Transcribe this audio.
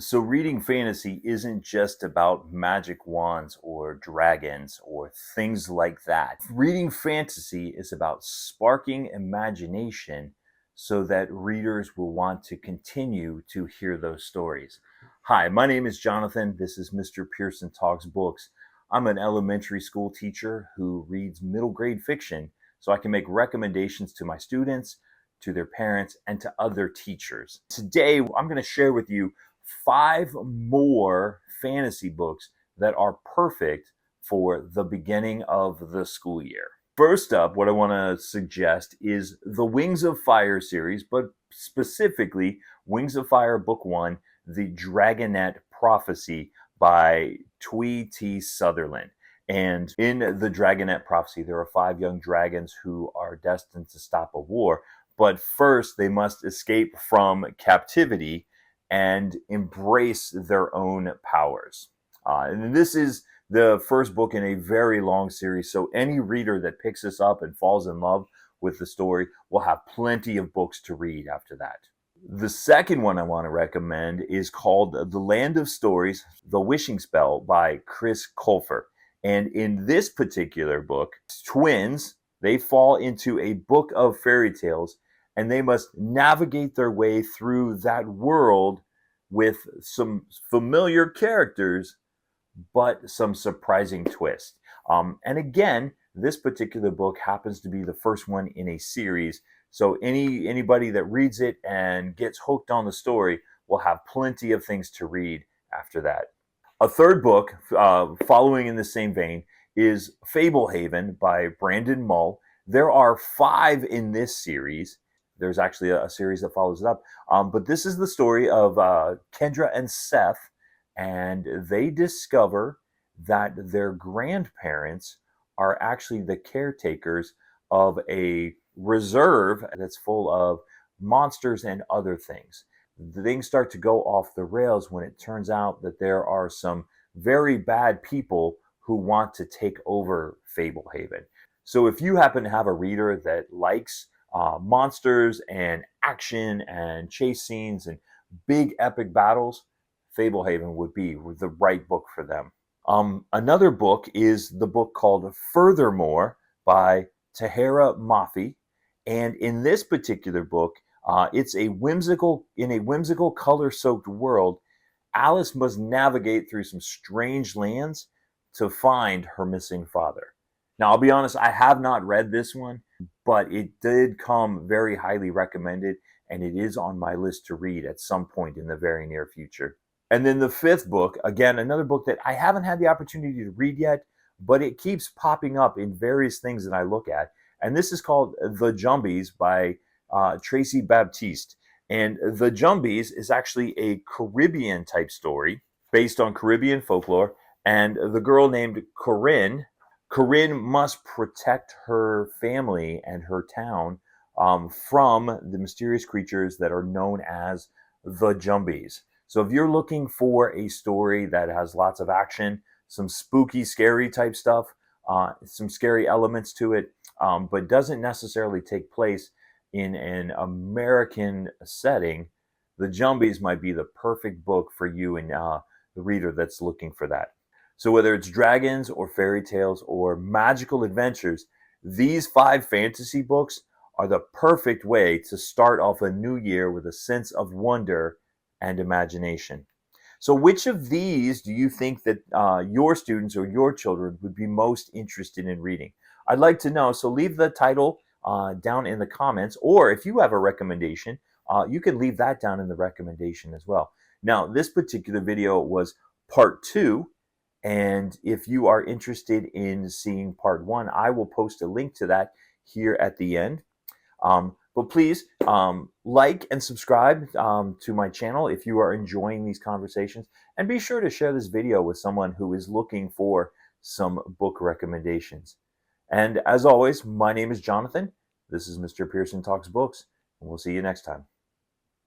So reading fantasy isn't just about magic wands or dragons or things like that. Reading fantasy is about sparking imagination so that readers will want to continue to hear those stories. Hi, my name is Jonathan. This is Mr. Pearson Talks Books. I'm an elementary school teacher who reads middle grade fiction so I can make recommendations to my students, to their parents, and to other teachers. Today, I'm going to share with you 5 more fantasy books that are perfect for the beginning of the school year. First up, what I want to suggest is the Wings of Fire series, but specifically Wings of Fire Book 1, The Dragonet Prophecy by T. Sutherland. And in the Dragonet Prophecy, there are 5 young dragons who are destined to stop a war, but first they must escape from captivity and embrace their own powers. And this is the first book in a very long series, so any reader that picks this up and falls in love with the story will have plenty of books to read after that. The second one I want to recommend is called The Land of Stories, The Wishing Spell by Colfer. And in this particular book, twins, they fall into a book of fairy tales and they must navigate their way through that world with some familiar characters, but some surprising twist. And again, this particular book happens to be the first one in a series. So anybody that reads it and gets hooked on the story will have plenty of things to read after that. A third book, following in the same vein, is Fablehaven by Mull. There are 5 in this series. There's actually a series that follows it up. But this is the story of Kendra and Seth, and they discover that their grandparents are actually the caretakers of a reserve that's full of monsters and other things. Things start to go off the rails when it turns out that there are some very bad people who want to take over Fablehaven. So if you happen to have a reader that likes monsters and action and chase scenes and big epic battles, Fablehaven would be the right book for them. Another book is the book called Furthermore by Tahereh Mafi. And in this particular book, it's in a whimsical color-soaked world. Alice must navigate through some strange lands to find her missing father. Now, I'll be honest, I have not read this one, but it did come very highly recommended, and it is on my list to read at some point in the very near future. And then the 5th book, again, another book that I haven't had the opportunity to read yet, but it keeps popping up in various things that I look at. And this is called The Jumbies by Tracey Baptiste. And The Jumbies is actually a Caribbean type story based on Caribbean folklore. And the girl named Corinne must protect her family and her town from the mysterious creatures that are known as the Jumbies. So if you're looking for a story that has lots of action, some spooky, scary type stuff, some scary elements to it, but doesn't necessarily take place in an American setting, The Jumbies might be the perfect book for you and the reader that's looking for that. So whether it's dragons or fairy tales or magical adventures, these 5 fantasy books are the perfect way to start off a new year with a sense of wonder and imagination. So which of these do you think that your students or your children would be most interested in reading? I'd like to know, so leave the title down in the comments, or if you have a recommendation, you can leave that down in the recommendation as well. Now, this particular video was part 2, and if you are interested in seeing part 1, I will post a link to that here at the end. But please like and subscribe to my channel if you are enjoying these conversations, and be sure to share this video with someone who is looking for some book recommendations. And as always, my name is Jonathan. This is Mr. Pearson Talks Books, and we'll see you next time.